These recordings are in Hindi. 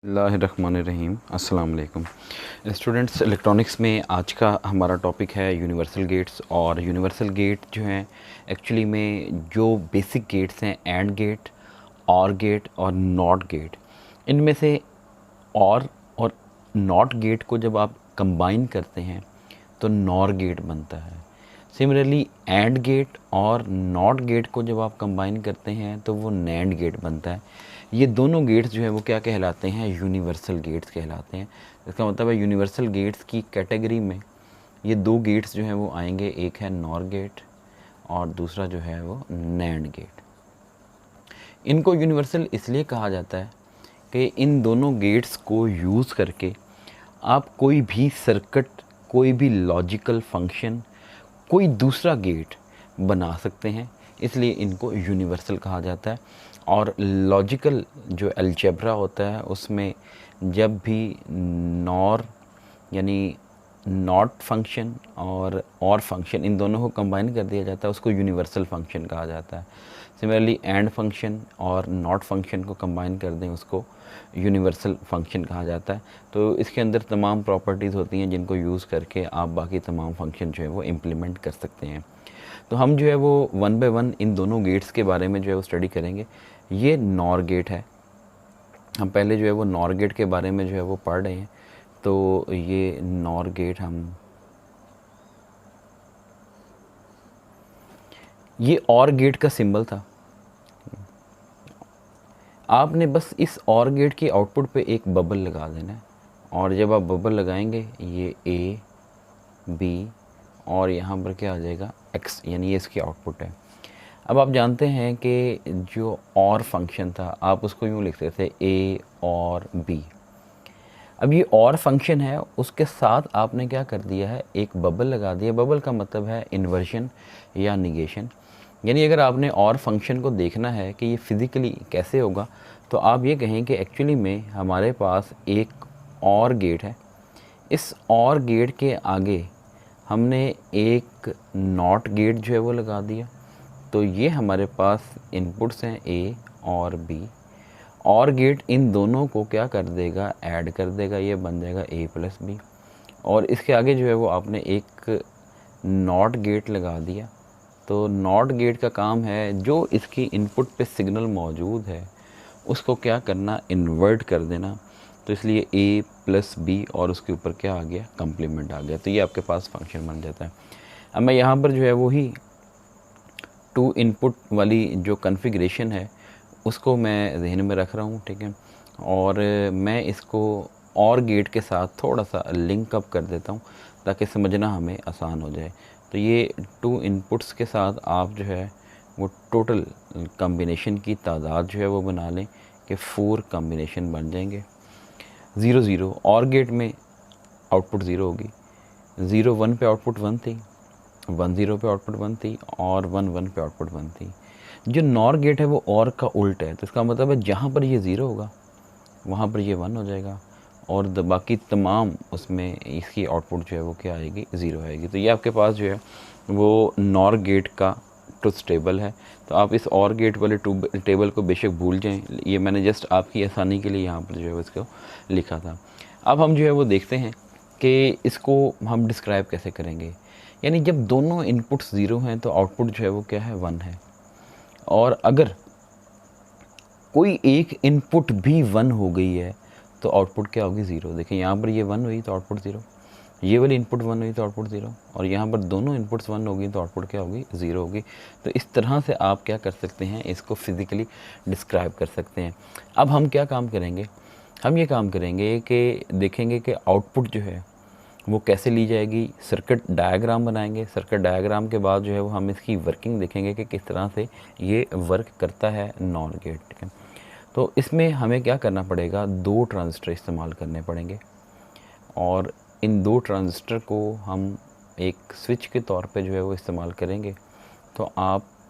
बिस्मिल्लाहिर्रहमानिर्रहीम। अस्सलाम वालेकुम स्टूडेंट्स। इलेक्ट्रॉनिक्स में आज का हमारा टॉपिक है यूनिवर्सल गेट्स। और यूनिवर्सल गेट जो हैं एक्चुअली में जो बेसिक गेट्स हैं एंड गेट, और गेट और नॉट गेट, इनमें से और नॉट गेट को जब आप कंबाइन करते हैं तो नॉर गेट बनता है। सिमिलरली एंड गेट और नॉट गेट को जब आप कंबाइन करते हैं तो वो नैंड गेट बनता है। ये दोनों गेट्स जो है वो क्या कहलाते हैं? यूनिवर्सल गेट्स कहलाते हैं। इसका मतलब है यूनिवर्सल गेट्स की कैटेगरी में ये दो गेट्स जो हैं वो आएंगे, एक है नॉर गेट और दूसरा जो है वो नैंड गेट। इनको यूनिवर्सल इसलिए कहा जाता है कि इन दोनों गेट्स को यूज़ करके आप कोई भी सर्किट, कोई भी लॉजिकल फंक्शन, कोई दूसरा गेट बना सकते हैं, इसलिए इनको यूनिवर्सल कहा जाता है। और लॉजिकल जो अलजेब्रा होता है उसमें जब भी नॉर यानी नॉट फंक्शन और फंक्शन इन दोनों को कंबाइन कर दिया जाता है उसको यूनिवर्सल फंक्शन कहा जाता है। सिमिलरली एंड फंक्शन और नॉट फंक्शन को कंबाइन कर दें उसको यूनिवर्सल फंक्शन कहा जाता है। तो इसके अंदर तमाम प्रॉपर्टीज़ होती हैं जिनको यूज़ करके आप बाकी तमाम फंक्शन जो है वो इम्प्लीमेंट कर सकते हैं। तो हम जो है वो वन बाय वन इन दोनों गेट्स के बारे में जो है वो स्टडी करेंगे। ये नॉर गेट है, हम पहले जो है वो नॉर गेट के बारे में जो है वो पढ़ रहे हैं। तो ये नॉर गेट ये और गेट का सिंबल था। आपने बस इस और गेट की आउटपुट पे एक बबल लगा देना है, और जब आप बबल लगाएंगे ये ए बी और यहाँ पर क्या आ जाएगा एक्स, यानी ये इसकी आउटपुट है। अब आप जानते हैं कि जो और फंक्शन था आप उसको यूँ लिखते थे ए और बी। अब ये और फंक्शन है, उसके साथ आपने क्या कर दिया है, एक बबल लगा दिया। बबल का मतलब है इन्वर्जन या निगेशन। यानी अगर आपने और फंक्शन को देखना है कि ये फ़िज़िकली कैसे होगा तो आप ये कहें कि एक्चुअली में हमारे पास एक और गेट है, इस और गेट के आगे हमने एक नॉट गेट जो है वो लगा दिया। तो ये हमारे पास इनपुट्स हैं ए और बी, और गेट इन दोनों को क्या कर देगा, ऐड कर देगा, ये बन जाएगा ए प्लस बी। और इसके आगे जो है वो आपने एक नॉट गेट लगा दिया। तो नॉट गेट का काम है जो इसकी इनपुट पे सिग्नल मौजूद है उसको क्या करना, इन्वर्ट कर देना। तो इसलिए ए प्लस बी और उसके ऊपर क्या आ गया, कम्प्लीमेंट आ गया। तो ये आपके पास फंक्शन बन जाता है। अब मैं यहाँ पर जो है वही टू इनपुट वाली जो कन्फिग्रेशन है उसको मैं जहन में रख रहा हूँ, ठीक है। और मैं इसको और गेट के साथ थोड़ा सा लिंक अप कर देता हूँ ताकि समझना हमें आसान हो जाए। तो ये टू इनपुट्स के साथ आप जो है वो टोटल कम्बिनेशन की तादाद जो है वो बना लें कि 4 कम्बिनेशन बन जाएंगे। 0 0 और गेट में आउटपुट 0 होगी, 0 1 पे आउटपुट 1 थी, 1 0 पे आउटपुट 1 थी, और 1 1 पे आउटपुट 1 थी। जो नॉर गेट है वो और का उल्ट है, तो इसका मतलब है जहाँ पर ये 0 होगा वहाँ पर ये 1 हो जाएगा, और बाकी तमाम उसमें इसकी आउटपुट जो है वो क्या आएगी, 0 आएगी। तो ये आपके पास जो है वो नॉर गेट का ट्रुथ टेबल है। तो आप इस और गेट वाले टेबल को बेशक भूल जाएं, ये मैंने जस्ट आपकी आसानी के लिए यहाँ पर जो है इसको लिखा था। अब हम जो है वो देखते हैं कि इसको हम डिस्क्राइब कैसे करेंगे। यानी जब दोनों इनपुट्स 0 हैं तो आउटपुट जो है वो क्या है, 1 है। और अगर कोई एक इनपुट भी 1 हो गई है तो आउटपुट क्या होगी, 0। देखिए यहाँ पर ये 1 हुई तो आउटपुट 0, ये वाली इनपुट 1 हुई तो आउटपुट 0, और यहाँ पर दोनों इनपुट्स 1 होगी तो आउटपुट क्या होगी, 0 होगी। तो इस तरह से आप क्या कर सकते हैं, इसको फिज़िकली डिस्क्राइब कर सकते हैं। अब हम क्या काम करेंगे, हम ये काम करेंगे कि देखेंगे कि आउटपुट जो है वो कैसे ली जाएगी। सर्किट डायग्राम बनाएंगे, सर्किट डायग्राम के बाद जो है वो हम इसकी वर्किंग देखेंगे कि किस तरह से ये वर्क करता है नॉर गेट, ठीक है। तो इसमें हमें क्या करना पड़ेगा, 2 ट्रांजिस्टर इस्तेमाल करने पड़ेंगे, और इन 2 ट्रांजिस्टर को हम एक स्विच के तौर पे जो है वो इस्तेमाल करेंगे। तो आप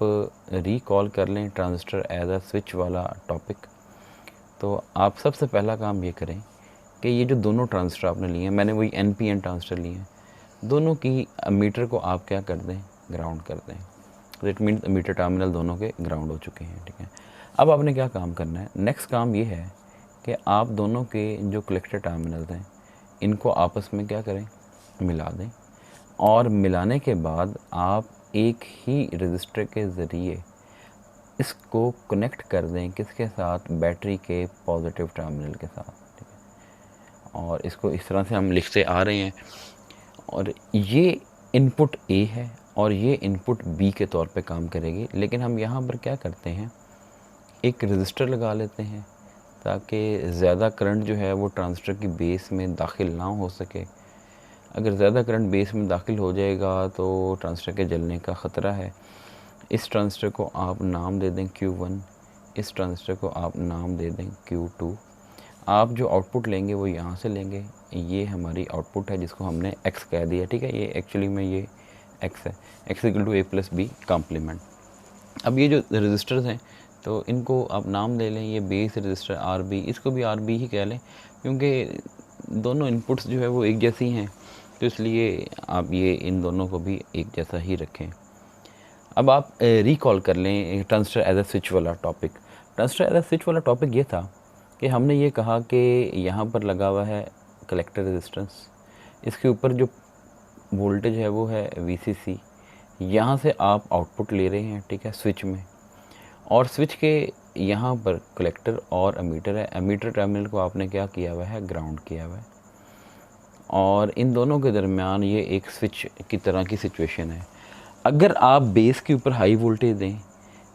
रिकॉल कर लें ट्रांजिस्टर एज अ स्विच वाला टॉपिक। तो आप सबसे पहला काम ये करें कि ये जो दोनों ट्रांजिस्टर आपने लिए हैं, मैंने वही NPN ट्रांजिस्टर लिए हैं, दोनों की मीटर को आप क्या कर दें, ग्राउंड कर दें। तो इट मीन्स मीटर टर्मिनल दोनों के ग्राउंड हो चुके हैं, ठीक है। अब आपने क्या काम करना है, नेक्स्ट काम ये है कि आप दोनों के जो कलेक्टर टर्मिनल्स हैं इनको आपस में क्या करें, मिला दें, और मिलाने के बाद आप एक ही रजिस्टर के ज़रिए इसको कनेक्ट कर दें किसके साथ, बैटरी के पॉजिटिव टर्मिनल के साथ, ठीक है। और इसको इस तरह से हम लिखते आ रहे हैं, और ये इनपुट ए है और ये इनपुट बी के तौर पे काम करेगी। लेकिन हम यहाँ पर क्या करते हैं, एक रजिस्टर लगा लेते हैं ताकि ज़्यादा करंट जो है वो ट्रांजिस्टर की बेस में दाखिल ना हो सके। अगर ज़्यादा करंट बेस में दाखिल हो जाएगा तो ट्रांजिस्टर के जलने का ख़तरा है। इस ट्रांजिस्टर को आप नाम दे दें Q1, इस ट्रांजिस्टर को आप नाम दे दें Q2। आप जो आउटपुट लेंगे वो यहाँ से लेंगे, ये हमारी आउटपुट है जिसको हमने x कह दिया, ठीक है। ये एक्चुअली में ये x है, x equal to a+b complement. अब ये जो रजिस्टर्स हैं तो इनको आप नाम ले लें, ये बेस रजिस्टर RB, इसको भी RB ही कह लें क्योंकि दोनों इनपुट्स जो है वो एक जैसी हैं, तो इसलिए आप ये इन दोनों को भी एक जैसा ही रखें। अब आप रिकॉल कर लें ट्रांजिस्टर एज अ स्विच वाला topic. Transistor as a switch वाला टॉपिक ये था कि हमने ये कहा कि यहाँ पर लगा हुआ है कलेक्टर रेजिस्टेंस, इसके ऊपर जो वोल्टेज है वो है VCC, यहाँ से आप आउटपुट ले रहे हैं, ठीक है, स्विच में, और स्विच के यहाँ पर कलेक्टर और एमीटर है। एमीटर टर्मिनल को आपने क्या किया हुआ है, ग्राउंड किया हुआ है, और इन दोनों के दरमियान ये एक स्विच की तरह की सिचुएशन है। अगर आप बेस के ऊपर हाई वोल्टेज दें,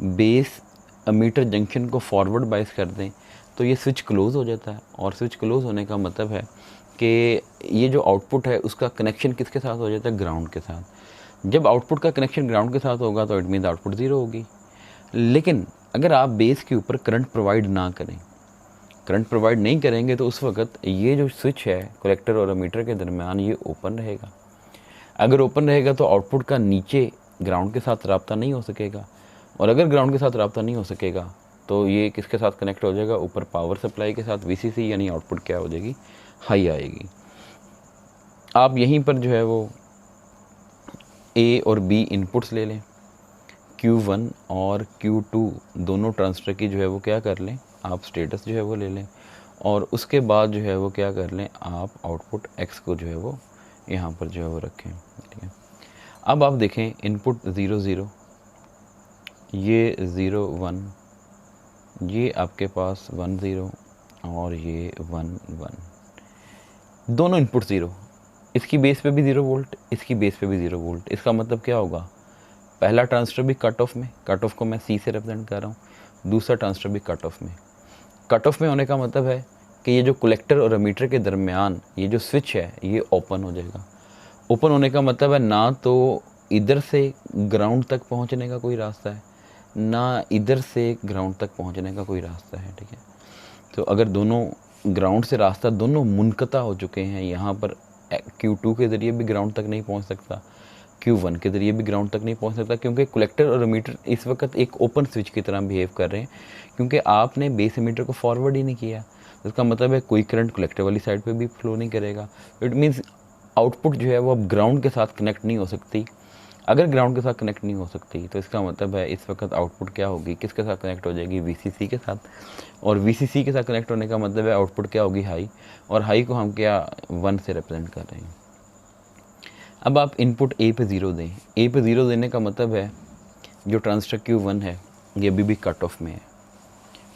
बेस एमीटर जंक्शन को फॉरवर्ड बाइस कर दें, तो ये स्विच क्लोज़ हो जाता है, और स्विच क्लोज़ होने का मतलब है कि ये जो आउटपुट है उसका कनेक्शन किसके साथ हो जाता है, ग्राउंड के साथ। जब आउटपुट का कनेक्शन ग्राउंड के साथ होगा तो इट मीन आउटपुट ज़ीरो होगी। लेकिन अगर आप बेस के ऊपर करंट प्रोवाइड ना करें, करंट प्रोवाइड नहीं करेंगे, तो उस वक्त ये जो स्विच है कलेक्टर और एमीटर के दरमियान ये ओपन रहेगा। अगर ओपन रहेगा तो आउटपुट का नीचे ग्राउंड के साथ रब्ता नहीं हो सकेगा, और अगर ग्राउंड के साथ रब्ता नहीं हो सकेगा तो ये किसके साथ कनेक्ट हो जाएगा, ऊपर पावर सप्लाई के साथ, VCC, यानी आउटपुट क्या हो जाएगी, हाई आएगी। आप यहीं पर जो है वो A और B इनपुट्स ले लें, Q1 और Q2 दोनों ट्रांजिस्टर की जो है वो क्या कर लें, आप स्टेटस जो है वो ले लें, और उसके बाद जो है वो क्या कर लें, आप आउटपुट X को जो है वो यहाँ पर जो है वो रखें, ठीक है। अब आप देखें इनपुट 0 0, ये 0 1, ये आपके पास 1 0 और ये 1 1, दोनों इनपुट 0। इसकी बेस पे भी 0 वोल्ट, इसकी बेस पे भी 0 वोल्ट। इसका मतलब क्या होगा, पहला ट्रांजिस्टर भी कट ऑफ में, कट ऑफ को मैं C से रिप्रेजेंट कर रहा हूँ, दूसरा ट्रांजिस्टर भी कट ऑफ में। कट ऑफ में होने का मतलब है कि ये जो कलेक्टर और एमीटर के दरमियान ये जो स्विच है ये ओपन हो जाएगा। ओपन होने का मतलब है ना तो इधर से ग्राउंड तक पहुंचने का कोई रास्ता है, ना इधर से ग्राउंड तक पहुंचने का कोई रास्ता है, ठीक है। तो अगर दोनों ग्राउंड से रास्ता दोनों मुनक़ता हो चुके हैं, यहाँ पर Q2 के ज़रिए भी ग्राउंड तक नहीं पहुँच सकता, Q1 के ज़रिए भी ग्राउंड तक नहीं पहुँच सकता, क्योंकि कलेक्टर और एमीटर इस वक्त एक ओपन स्विच की तरह बिहेव कर रहे हैं, क्योंकि आपने बेस एमीटर को फॉरवर्ड ही नहीं किया। इसका मतलब है कोई करंट कलेक्टर वाली साइड पे भी फ्लो नहीं करेगा। इट मीन्स आउटपुट जो है वो अब ग्राउंड के साथ कनेक्ट नहीं हो सकती। अगर ग्राउंड के साथ कनेक्ट नहीं हो सकती तो इसका मतलब है इस वक्त आउटपुट क्या होगी, किसके साथ कनेक्ट हो जाएगी, VCC के साथ, और VCC के साथ कनेक्ट होने का मतलब है आउटपुट क्या होगी, हाई, और हाई को हम क्या 1 से रिप्रेजेंट कर रहे हैं। अब आप इनपुट A पे 0 दें, A पे 0 देने का मतलब है जो ट्रांजिस्टर Q1 है ये अभी भी कट ऑफ में है,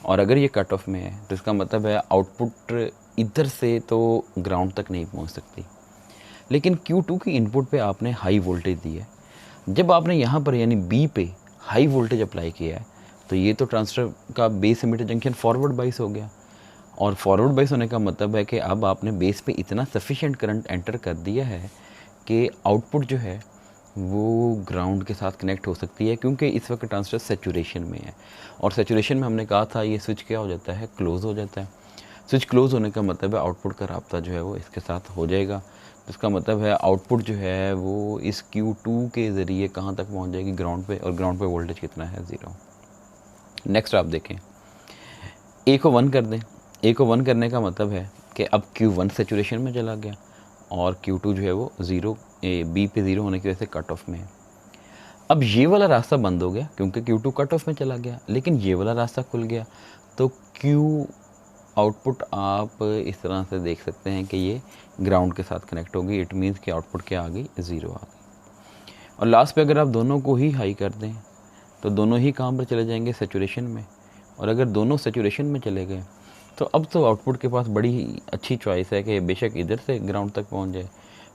और अगर ये कट ऑफ में है तो इसका मतलब है आउटपुट इधर से तो ग्राउंड तक नहीं पहुंच सकती। लेकिन Q2 की इनपुट पे आपने हाई वोल्टेज दी है। जब आपने यहाँ पर यानी B पे हाई वोल्टेज अप्लाई किया है तो ये तो ट्रांजिस्टर का बेस एमीटर जंक्शन फॉरवर्ड बाइस हो गया, और फॉरवर्ड बाइस होने का मतलब है कि अब आपने बेस पे इतना सफिशिएंट करंट एंटर कर दिया है कि आउटपुट जो है वो ग्राउंड के साथ कनेक्ट हो सकती है, क्योंकि इस वक्त ट्रांजिस्टर सैचुरेशन में है, और सैचुरेशन में हमने कहा था ये स्विच क्या हो जाता है, क्लोज़ हो जाता है। स्विच क्लोज़ होने का मतलब है आउटपुट का राब्ता जो है वो इसके साथ हो जाएगा। इसका मतलब है आउटपुट जो है वो इस Q2 के ज़रिए कहाँ तक पहुँच जाएगी, ग्राउंड पे, और ग्राउंड पे वोल्टेज कितना है, 0। नेक्स्ट आप देखें A को 1 कर दें। A को 1 करने का मतलब है कि अब Q1 सैचुरेशन में चला गया और Q2 जो है वो 0 B पे 0 होने की वजह से कट ऑफ में है। अब ये वाला रास्ता बंद हो गया क्योंकि Q2 कट ऑफ में चला गया, लेकिन ये वाला रास्ता खुल गया, तो Q आउटपुट आप इस तरह से देख सकते हैं कि ये ग्राउंड के साथ कनेक्ट होगी। इट मीन्स कि आउटपुट क्या आ गई, 0 आ गई। और लास्ट पे अगर आप दोनों को ही हाई कर दें तो दोनों ही काम पर चले जाएंगे सैचुरेशन में, और अगर दोनों सैचुरेशन में चले गए तो अब तो आउटपुट के पास बड़ी अच्छी चॉइस है कि बेशक इधर से ग्राउंड तक पहुंच जाए,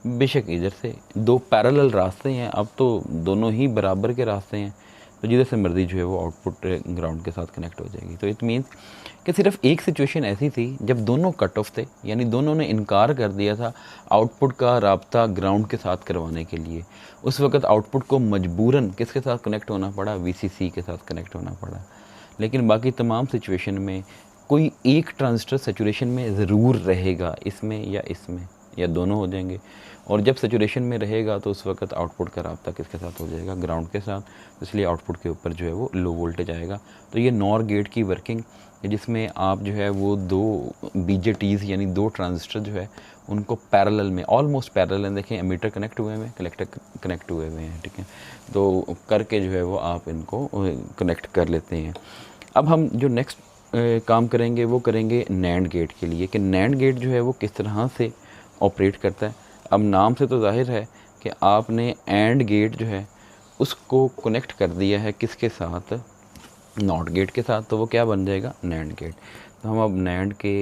बेशक इधर से। दो पैरेलल रास्ते हैं, अब तो दोनों ही बराबर के रास्ते हैं, तो जिधर से मर्जी जो है वो आउटपुट ग्राउंड के साथ कनेक्ट हो जाएगी। तो इट मीन्स कि सिर्फ एक सिचुएशन ऐसी थी जब दोनों कट ऑफ थे, यानी दोनों ने इनकार कर दिया था आउटपुट का राब्ता ग्राउंड के साथ करवाने के लिए। उस वक्त आउटपुट को मजबूरन किसके साथ कनेक्ट होना पड़ा, वीसीसी के साथ कनेक्ट होना पड़ा। लेकिन बाकी तमाम सिचुएशन में कोई एक ट्रांजिस्टर सैचुरेशन में ज़रूर रहेगा, इसमें या दोनों हो जाएंगे। और जब सैचुरेशन में रहेगा तो उस वक्त आउटपुट का राब्ता किसके साथ हो जाएगा, ग्राउंड के साथ। इसलिए आउटपुट के ऊपर जो है वो लो वोल्टेज आएगा। तो ये नॉर गेट की वर्किंग, जिसमें आप जो है वो दो बीजेटीज़ यानी दो ट्रांजिस्टर जो है उनको पैरेलल में, ऑलमोस्ट पैरेलल हैं, देखें एमीटर कनेक्ट हुए हैं, कलेक्टर कनेक्ट हुए हुए हैं, ठीक है। तो करके जो है वो आप इनको कनेक्ट कर लेते हैं। अब हम जो नेक्स्ट काम करेंगे वो करेंगे नैंड गेट के लिए, कि नैंड गेट जो है वो किस तरह से ऑपरेट करता है। अब नाम से तो जाहिर है कि आपने एंड गेट जो है उसको कनेक्ट कर दिया है किसके साथ, नॉट गेट के साथ, तो वो क्या बन जाएगा, नैंड गेट। तो हम अब नैंड के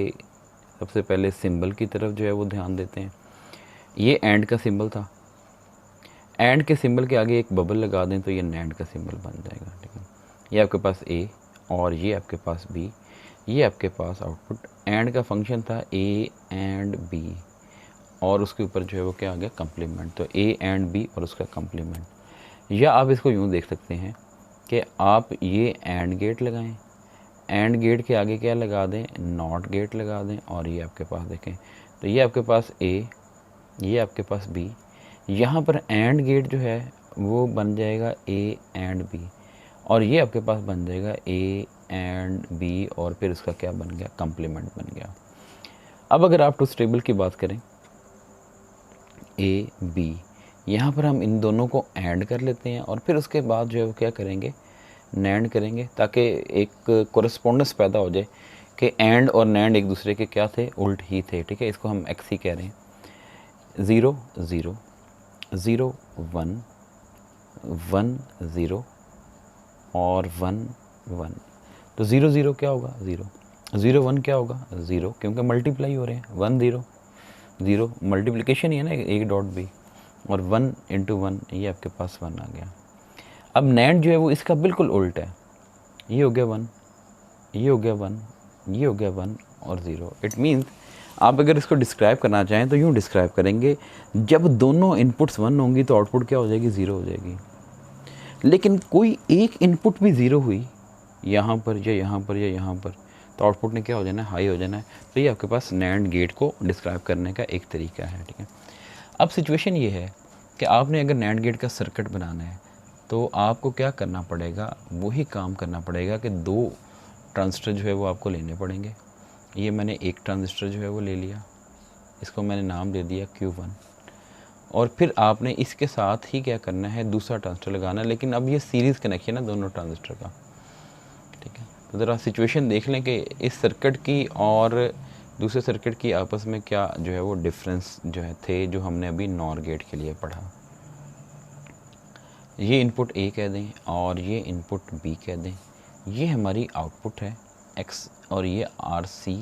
सबसे पहले सिंबल की तरफ जो है वो ध्यान देते हैं। ये एंड का सिंबल था, एंड के सिंबल के आगे एक बबल लगा दें तो ये नैंड का सिंबल बन जाएगा, ठीक है। ये आपके पास ए और ये आपके पास बी, ये आपके पास आउटपुट। एंड का फंक्शन था ए एंड बी, और उसके ऊपर जो है वो क्या आ गया, कम्प्लीमेंट। तो ए एंड बी और उसका कम्प्लीमेंट। या आप इसको यूँ देख सकते हैं कि आप ये एंड गेट लगाएं, एंड गेट के आगे क्या लगा दें, नॉट गेट लगा दें, और ये आपके पास देखें तो ये आपके पास ए, ये आपके पास बी। यहाँ पर एंड गेट जो है वो बन जाएगा ए एंड बी, और ये आपके पास बन जाएगा ए एंड बी, और फिर उसका क्या बन गया, कम्प्लीमेंट बन गया। अब अगर आप ट्रूथ टेबल की बात करें, ए बी, यहाँ पर हम इन दोनों को ऐड कर लेते हैं, और फिर उसके बाद जो है वो क्या करेंगे, नैंड करेंगे, ताकि एक कोरस्पोंडेंस पैदा हो जाए कि एंड और नैंड एक दूसरे के क्या थे, उल्ट ही थे, ठीक है। इसको हम एक्स ही कह रहे हैं। 0 0 0 1 1 0 और 1 1। तो 0 0 क्या होगा, 0 0 1 क्या होगा, 0, क्योंकि मल्टीप्लाई हो रहे हैं। 1 0 0 मल्टीप्लिकेशन ही है ना, एक डॉट भी, और 1 इंटू 1 ये आपके पास 1 आ गया। अब नैंड जो है वो इसका बिल्कुल उल्ट है, ये हो गया 1, ये हो गया 1, ये हो गया 1 और 0। इट मीन्स आप अगर इसको डिस्क्राइब करना चाहें तो यूँ डिस्क्राइब करेंगे, जब दोनों इनपुट्स 1 होंगी तो आउटपुट क्या हो जाएगी, 0 हो जाएगी। लेकिन कोई एक इनपुट भी 0 हुई, यहाँ पर या यहाँ पर या यहाँ पर, तो आउटपुट ने क्या हो जाना है, हाई हो जाना है। तो ये आपके पास नैंड गेट को डिस्क्राइब करने का एक तरीका है, ठीक है। अब सिचुएशन ये है कि आपने अगर नैंड गेट का सर्किट बनाना है तो आपको क्या करना पड़ेगा, वही काम करना पड़ेगा कि दो ट्रांजिस्टर जो है वो आपको लेने पड़ेंगे। ये मैंने एक ट्रांजिस्टर जो है वो ले लिया, इसको मैंने नाम दे दिया Q1, और फिर आपने इसके साथ ही क्या करना है, दूसरा ट्रांजिस्टर लगाना। लेकिन अब ये सीरीज़ कनेक्शन है दोनों ट्रांजिस्टर का, ठीक है। तो ज़रा सिचुएशन देख लें कि इस सर्किट की और दूसरे सर्किट की आपस में क्या जो है वो डिफरेंस जो है थे, जो हमने अभी नॉर गेट के लिए पढ़ा। ये इनपुट A कह दें और ये इनपुट B कह दें। ये हमारी आउटपुट है X, और ये RC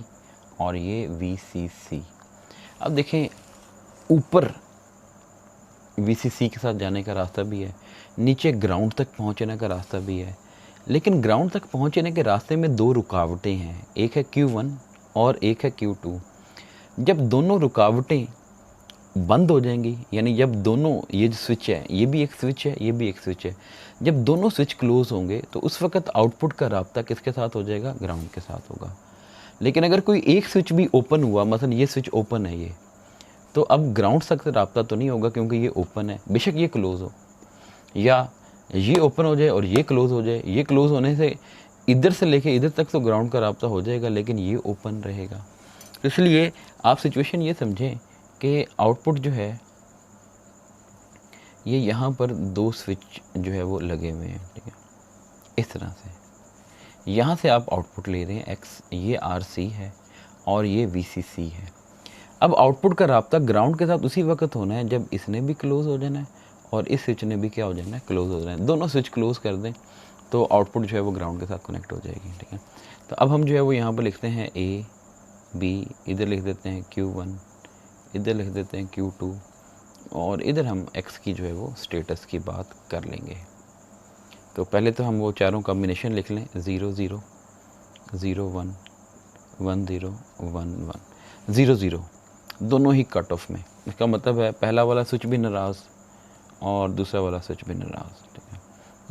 और ये VCC। अब देखें, ऊपर VCC के साथ जाने का रास्ता भी है, नीचे ग्राउंड तक पहुंचने का रास्ता भी है। लेकिन ग्राउंड तक पहुंचने के रास्ते में दो रुकावटें हैं, एक है Q1 और एक है Q2। जब दोनों रुकावटें बंद हो जाएंगी, यानी जब दोनों, ये जो स्विच है, ये भी एक स्विच है, ये भी एक स्विच है, जब दोनों स्विच क्लोज होंगे तो उस वक्त आउटपुट का राब्ता किसके साथ हो जाएगा, ग्राउंड के साथ होगा। लेकिन अगर कोई एक स्विच भी ओपन हुआ, मतलब ये स्विच ओपन है ये, तो अब ग्राउंड तक राब्ता तो नहीं होगा क्योंकि ये ओपन है, बेशक ये क्लोज हो, या ये ओपन हो जाए और ये क्लोज हो जाए। ये क्लोज होने से इधर से लेके इधर तक तो ग्राउंड का राब्ता हो जाएगा, लेकिन ये ओपन रहेगा। इसलिए आप सिचुएशन ये समझें कि आउटपुट जो है ये यहाँ पर दो स्विच जो है वो लगे हुए हैं, ठीक है। इस तरह से यहाँ से आप आउटपुट ले रहे हैं X, ये RC है और ये VCC है। अब आउटपुट का राब्ता ग्राउंड के साथ उसी वक्त होना है जब इसने भी क्लोज़ हो जाना है और इस स्विच ने भी क्या हो जाना है, क्लोज़ हो जाना है। दोनों स्विच क्लोज़ कर दें तो आउटपुट जो है वो ग्राउंड के साथ कनेक्ट हो जाएगी, ठीक है। तो अब हम जो है वो यहाँ पर लिखते हैं A B, इधर लिख देते हैं Q1, इधर लिख देते हैं Q2 और इधर हम X की जो है वो स्टेटस की बात कर लेंगे। तो पहले तो हम वो चारों कॉम्बिनेशन लिख लें, 0 0 0 1 1 0 1 1 0 0, दोनों ही कट ऑफ में। इसका मतलब है पहला वाला स्विच भी नाराज़ और दूसरा वाला स्विच भी नाराज़, ठीक है।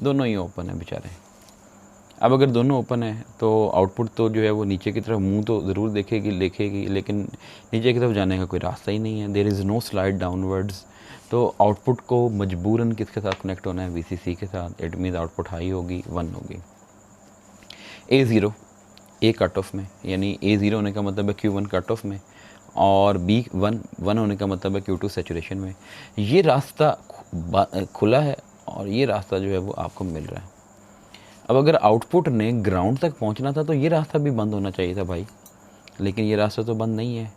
दोनों ही ओपन है बेचारे। अब अगर दोनों ओपन है तो आउटपुट तो जो है वो नीचे की तरफ मुंह तो ज़रूर देखेगी लेकिन नीचे की तरफ जाने का कोई रास्ता ही नहीं है। There is no slide downwards. तो आउटपुट को मजबूरन किसके साथ कनेक्ट होना है, VCC के साथ। इट मीन्स आउटपुट हाई होगी, 1 होगी। A0 A कट ऑफ में, यानी A0 होने का मतलब है Q1 कट ऑफ में और B1 1 होने का मतलब है Q2 सैचुरेशन में। ये रास्ता खुला है और ये रास्ता जो है वो आपको मिल रहा है। अब अगर आउटपुट ने ग्राउंड तक पहुंचना था तो ये रास्ता भी बंद होना चाहिए था भाई, लेकिन ये रास्ता तो बंद नहीं है।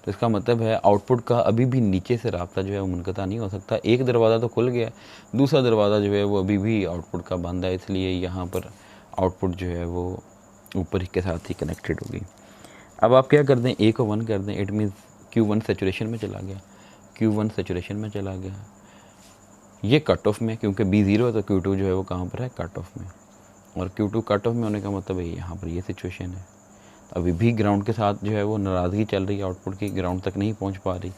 तो इसका मतलब है आउटपुट का अभी भी नीचे से रास्ता जो है वो मुनक़ता नहीं हो सकता। एक दरवाज़ा तो खुल गया, दूसरा दरवाज़ा जो है वो अभी भी आउटपुट का बंद है, इसलिए यहाँ पर आउटपुट जो है वो ऊपर के साथ ही कनेक्टेड होगी। अब आप क्या कर दें, A को 1 कर दें। इट मीन्स Q1 सैचुरेशन में चला गया, Q1 सैचुरेशन में चला गया। ये कट ऑफ में, क्योंकि B0 है तो Q2 जो है वो कहाँ पर है, कट ऑफ में। और Q2 कट ऑफ में होने का मतलब है यहाँ पर ये सिचुएशन है। अभी भी ग्राउंड के साथ जो है वो नाराज़गी चल रही है, आउटपुट की ग्राउंड तक नहीं पहुँच पा रही।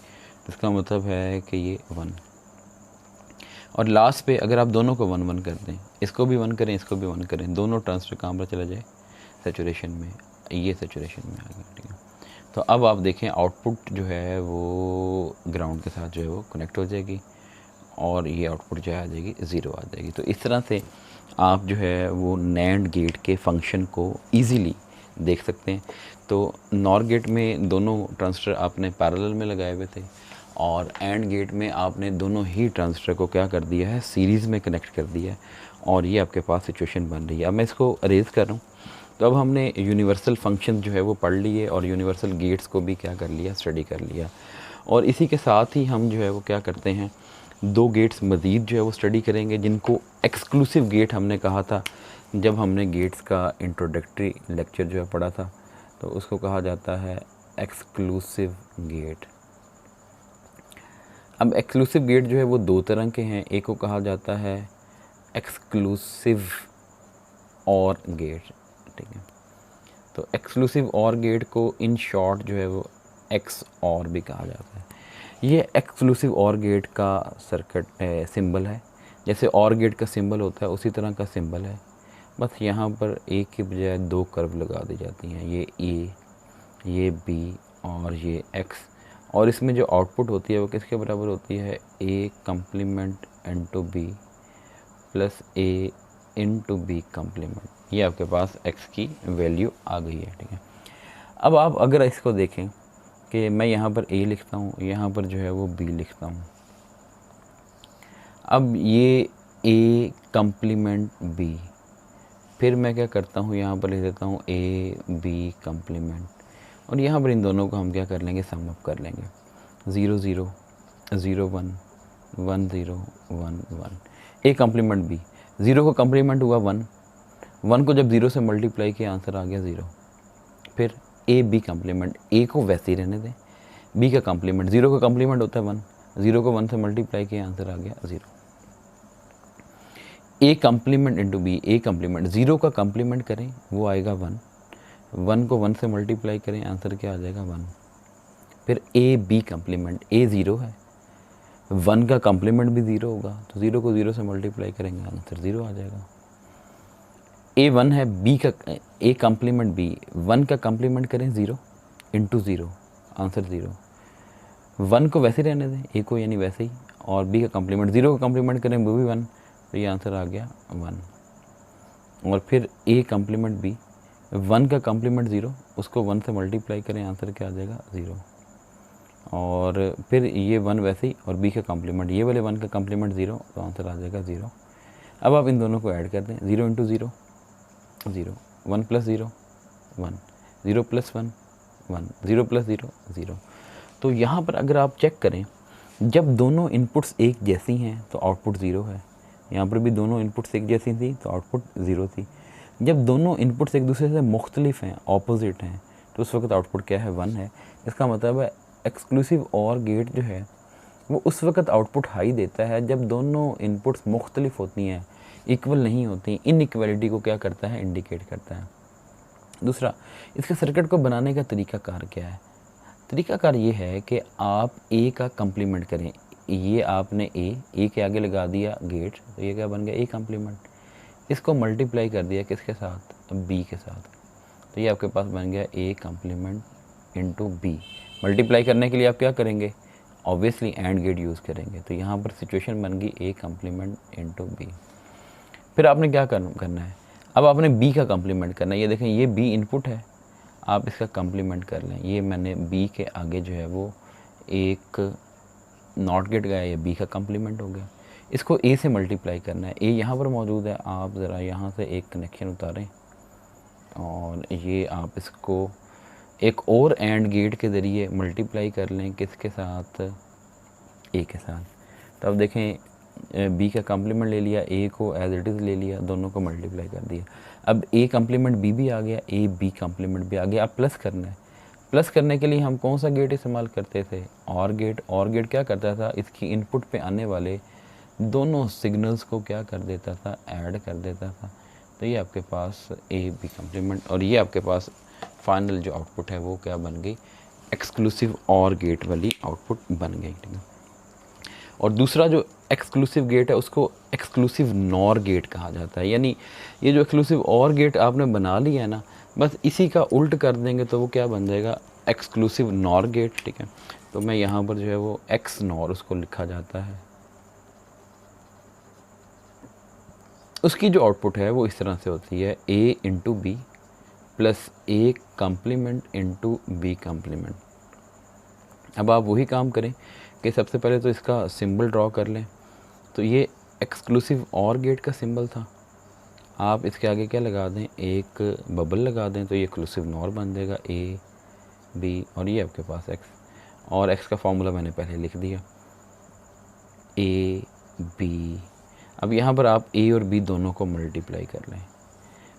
इसका मतलब है कि ये 1। और लास्ट पे अगर आप दोनों को 1 1 कर दें, इसको भी 1 करें, इसको भी 1 करें, दोनों ट्रांजिस्टर कहाँ पर चला जाए, सैचुरेशन में। ये सैचुरेशन में आ गया, ठीक है। तो अब आप देखें आउटपुट जो है वो ग्राउंड के साथ जो है वो कनेक्ट हो जाएगी और ये आउटपुट जो है आ जाएगी 0 आ जाएगी। तो इस तरह से आप जो है वो नैंड गेट के फंक्शन को ईज़िली देख सकते हैं। तो नॉर गेट में दोनों ट्रांजिस्टर आपने पैरेलल में लगाए हुए थे और एंड गेट में आपने दोनों ही ट्रांजिस्टर को क्या कर दिया है, सीरीज़ में कनेक्ट कर दिया है और ये आपके पास सिचुएशन बन रही है। अब मैं इसको अरेज कर रहा हूँ। तो अब हमने यूनिवर्सल फंक्शन जो है वो पढ़ लिए और यूनिवर्सल गेट्स को भी क्या कर लिया, स्टडी कर लिया। और इसी के साथ ही हम जो है वो क्या करते हैं, 2 गेट्स मज़ीद जो है वो स्टडी करेंगे जिनको एक्सक्लूसिव गेट हमने कहा था जब हमने गेट्स का इंट्रोडक्टरी लेक्चर जो है पढ़ा था। तो उसको कहा जाता है एक्सक्लूसिव गेट। अब एक्सक्लूसिव गेट जो है वो 2 तरह के हैं। एक को कहा जाता है एक्सक्लूसिव और गेट, ठीक है। तो एक्सक्लूसिव और गेट को इन शॉर्ट जो है वो एक्स और भी कहा जाता है। ये एक्सक्लूसिव और गेट का सर्किट सिंबल है। जैसे और गेट का सिंबल होता है उसी तरह का सिंबल है, बस यहाँ पर एक की बजाय 2 कर्व लगा दी जाती हैं। ये ए, ये बी और ये एक्स। और इसमें जो आउटपुट होती है वो किसके बराबर होती है, A complement into B plus A into B complement. ये आपके पास एक्स की वैल्यू आ गई है, ठीक है। अब आप अगर इसको देखें कि मैं यहाँ पर ए लिखता हूँ, यहाँ पर जो है वो बी लिखता हूँ। अब ये ए कम्प्लीमेंट बी, फिर मैं क्या करता हूँ, यहाँ पर लिख देता हूँ ए बी कम्प्लीमेंट और यहाँ पर इन दोनों को हम क्या कर लेंगे, सम अप कर लेंगे। 0 0 0 1 1 0 1 1। ए कम्प्लीमेंट बी, 0 का कम्प्लीमेंट हुआ 1, 1 को जब 0 से मल्टीप्लाई किया आंसर आ गया 0। फिर ए बी कम्प्लीमेंट, ए को वैसे ही रहने दें, बी का कम्प्लीमेंट, 0 का कम्प्लीमेंट होता है 1, 0 को 1 से मल्टीप्लाई किया आंसर आ गया 0। A complement into B, A complement, 0 का कम्प्लीमेंट करें वो आएगा 1, 1 को 1 से मल्टीप्लाई करें आंसर क्या आ जाएगा 1। फिर ए बी कम्प्लीमेंट, ए 0 है, 1 का कम्प्लीमेंट भी 0 होगा तो 0 को 0 से मल्टीप्लाई करेंगे आंसर 0 आ जाएगा। ए 1 है, बी का ए कम्प्लीमेंट बी, 1 का कम्प्लीमेंट करें 0 इंटू 0 आंसर 0। 1 को वैसे रहने दें, ए को यानी वैसे ही, और बी का कम्प्लीमेंट 0 का कम्प्लीमेंट करें वो भी 1 तो ये आंसर आ गया 1। और फिर ए कम्प्लीमेंट बी, 1 का कम्प्लीमेंट 0, उसको 1 से मल्टीप्लाई करें आंसर क्या आ जाएगा 0। और फिर ये 1 वैसे ही और बी का कम्प्लीमेंट, ये वाले 1 का कम्प्लीमेंट 0 तो आंसर आ जाएगा 0। अब आप इन दोनों को ऐड कर दें, 0 इंटू 0 0, 1 प्लस 0 1, 0 प्लस 1 1, 0 + 0 0। तो यहाँ पर अगर आप चेक करें, जब दोनों इनपुट्स एक जैसी हैं तो आउटपुट 0 है। यहाँ पर भी दोनों इनपुट्स एक जैसी थी तो आउटपुट 0 थी। जब दोनों इनपुट्स एक दूसरे से मुख्तलिफ हैं, ऑपोजिट हैं, तो उस वक्त आउटपुट क्या है, 1 है। इसका मतलब है एक्सक्लूसिव ऑर गेट जो है वो उस वक्त आउटपुट हाई देता है जब दोनों इनपुट्स मुख्तलिफ होती हैं, इक्वल नहीं होती। इनइक्वलिटी को क्या करता है, इंडिकेट करता है। दूसरा, इसके सर्किट को बनाने का तरीकाकार क्या है? तरीकाकार ये है कि आप ए का कम्प्लीमेंट करें। ये आपने ए के आगे लगा दिया गेट, तो ये क्या बन गया, ए कम्प्लीमेंट। इसको मल्टीप्लाई कर दिया किसके साथ, बी के साथ, तो ये आपके पास बन गया A complement into B. Multiply करने के लिए आप क्या करेंगे, ऑब्वियसली एंड गेट यूज़ करेंगे। तो यहाँ पर सिचुएशन बन गई ए कम्प्लीमेंट इंटू बी। फिर आपने क्या करना है, अब आपने बी का कम्प्लीमेंट करना है। ये देखें, ये बी इनपुट है, आप इसका कम्प्लीमेंट कर लें। ये मैंने बी के आगे जो है वो एक नॉट गेट गया, ये बी का कम्प्लीमेंट हो गया। इसको ए से मल्टीप्लाई करना है। ए यहाँ पर मौजूद है, आप ज़रा यहाँ से एक कनेक्शन उतारें और ये आप इसको एक और एंड गेट के ज़रिए मल्टीप्लाई कर लें, किसके साथ, ए के साथ। तो अब देखें, बी का कम्प्लीमेंट ले लिया, ए को एज इट इज़ ले लिया, दोनों को मल्टीप्लाई कर दिया। अब ए कम्प्लीमेंट बी भी आ गया, ए बी कम्प्लीमेंट भी आ गया। अब प्लस करना है। प्लस करने के लिए हम कौन सा गेट इस्तेमाल करते थे, और गेट। और गेट क्या करता था, इसकी इनपुट पे आने वाले दोनों सिग्नल्स को क्या कर देता था, ऐड कर देता था। तो ये आपके पास ए बी कम्प्लीमेंट, और ये आपके पास फाइनल जो आउटपुट है वो क्या बन गई, एक्सक्लूसिव और गेट वाली आउटपुट बन गई, ठीक है। और दूसरा जो एक्सक्लूसिव गेट है उसको एक्सक्लूसिव नॉर गेट कहा जाता है। यानी ये जो एक्सक्लूसिव और गेट आपने बना लिया है ना, बस इसी का उल्ट कर देंगे तो वो क्या बन जाएगा, एक्सक्लूसिव नॉर गेट, ठीक है। तो मैं यहाँ पर जो है वो एक्स नॉर उसको लिखा जाता है। उसकी जो आउटपुट है वो इस तरह से होती है, A into B plus A complement into B complement. अब आप वही काम करें कि सबसे पहले तो इसका सिंबल ड्रॉ कर लें। तो ये एक्सक्लूसिव और गेट का सिंबल था, आप इसके आगे क्या लगा दें, एक बबल लगा दें, तो ये एक्सक्लूसिव नॉर बन जाएगा, ए बी, और ये आपके पास एक्स। और एक्स का फॉर्मूला मैंने पहले लिख दिया, ए बी। अब यहाँ पर आप ए और बी दोनों को मल्टीप्लाई कर लें,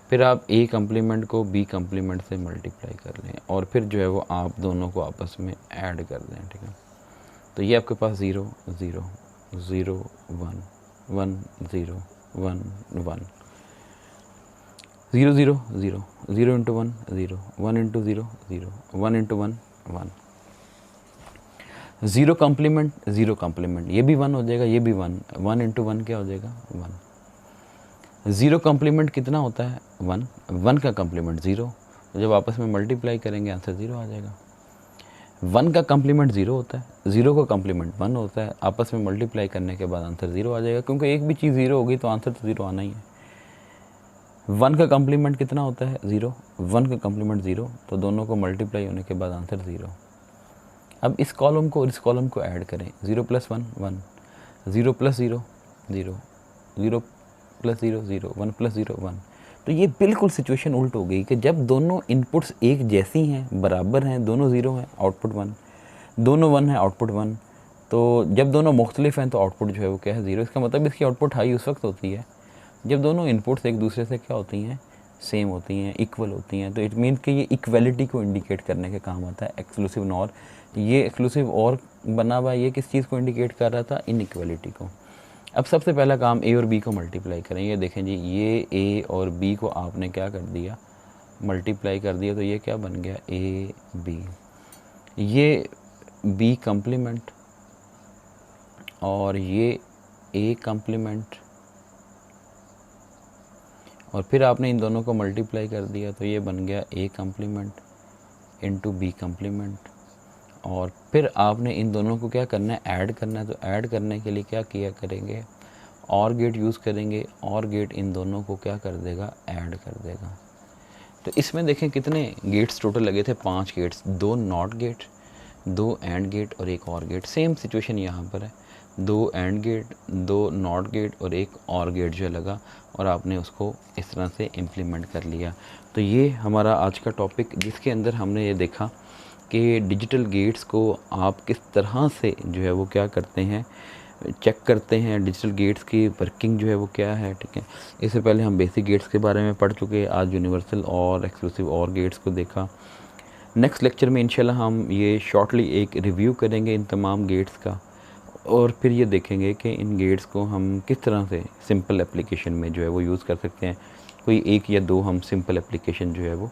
फिर आप ए कम्प्लीमेंट को बी कम्प्लीमेंट से मल्टीप्लाई कर लें, और फिर जो है वो आप दोनों को आपस में ऐड कर दें, ठीक है। तो ये आपके पास 0 0 0 1 1 0 1 1 0 0 0 0 into 1 0 1 into 0 0 1 into 1 1 0 complement 0 complement, ये भी 1 हो जाएगा, ये भी 1 1 इंटू 1 क्या हो जाएगा, 1। 0 कम्प्लीमेंट कितना होता है, 1 1 का कम्प्लीमेंट 0, तो जब आपस में मल्टीप्लाई करेंगे आंसर 0 आ जाएगा। 1 का कम्प्लीमेंट 0 होता है, 0 का कम्प्लीमेंट 1 होता है, आपस में मल्टीप्लाई करने के बाद आंसर 0 आ जाएगा, क्योंकि एक भी चीज़ 0 होगी तो आंसर तो 0 आना ही है। 1 का कम्प्लीमेंट कितना होता है, 0, 1 का कम्प्लीमेंट 0, तो दोनों को मल्टीप्लाई होने के बाद आंसर 0। अब इस कॉलम को और इस कॉलम को ऐड करें, 0 + 1 1, 0 + 0 0, 0 + 0 0, 1 + 0 1। तो ये बिल्कुल सिचुएशन उल्ट हो गई कि जब दोनों इनपुट्स एक जैसी हैं, बराबर हैं, दोनों 0 हैं, आउटपुट 1, दोनों 1 है, आउटपुट 1। तो जब दोनों मुख्तलिफ हैं तो आउटपुट जो है वो क्या है, 0। इसका मतलब इसकी आउटपुट हाई उस वक्त होती है जब दोनों इनपुट्स एक दूसरे से क्या होती हैं, सेम होती हैं, इक्वल होती हैं। तो इट मीन कि ये इक्वलिटी को इंडिकेट करने के काम आता है एक्सक्लूसिव नॉर। ये एक्सक्लूसिव और बना हुआ, ये किस चीज़ को इंडिकेट कर रहा था, इनइक्वलिटी को। अब सबसे पहला काम ए और बी को मल्टीप्लाई करें। ये देखें जी, ये ए और बी को आपने क्या कर दिया, मल्टीप्लाई कर दिया, तो ये क्या बन गया, ए बी। ये बी कम्प्लीमेंट और ये ए कम्प्लीमेंट, और फिर आपने इन दोनों को मल्टीप्लाई कर दिया, तो ये बन गया A complement into B complement. और फिर आपने इन दोनों को क्या करना है, ऐड करना है। तो ऐड करने के लिए क्या किया करेंगे, और गेट यूज़ करेंगे, और गेट इन दोनों को क्या कर देगा, ऐड कर देगा। तो इसमें देखें कितने गेट्स टोटल लगे थे, 5 gates, 2 not gate, 2 and gate और एक और गेट। सेम सिचुएशन यहाँ पर है, 2 एंड गेट, 2 नॉट गेट और एक और गेट जो लगा, और आपने उसको इस तरह से इम्प्लीमेंट कर लिया। तो ये हमारा आज का टॉपिक, जिसके अंदर हमने ये देखा कि डिजिटल गेट्स को आप किस तरह से जो है वो क्या करते हैं, चेक करते हैं, डिजिटल गेट्स की वर्किंग जो है वो क्या है, ठीक है। इससे पहले हम बेसिक गेट्स के बारे में पढ़ चुके हैं, आज यूनिवर्सल और एक्सक्लूसिव और गेट्स को देखा। नेक्स्ट लेक्चर में इंशाल्लाह हम ये शॉर्टली एक रिव्यू करेंगे इन तमाम गेट्स का, और फिर ये देखेंगे कि इन गेट्स को हम किस तरह से सिंपल एप्लीकेशन में जो है वो यूज़ कर सकते हैं। कोई एक या दो हम सिंपल एप्लीकेशन जो है वो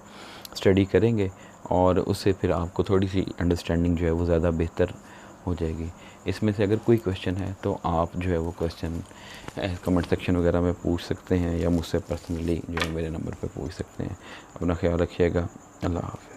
स्टडी करेंगे, और उससे फिर आपको थोड़ी सी अंडरस्टैंडिंग जो है वो ज़्यादा बेहतर हो जाएगी। इसमें से अगर कोई क्वेश्चन है तो आप जो है वो क्वेश्चन कमेंट सेक्शन वगैरह में पूछ सकते हैं, या मुझसे पर्सनली जो है मेरे नंबर पे पूछ सकते हैं। अपना ख्याल रखिएगा। अल्लाह हाफ़िज़।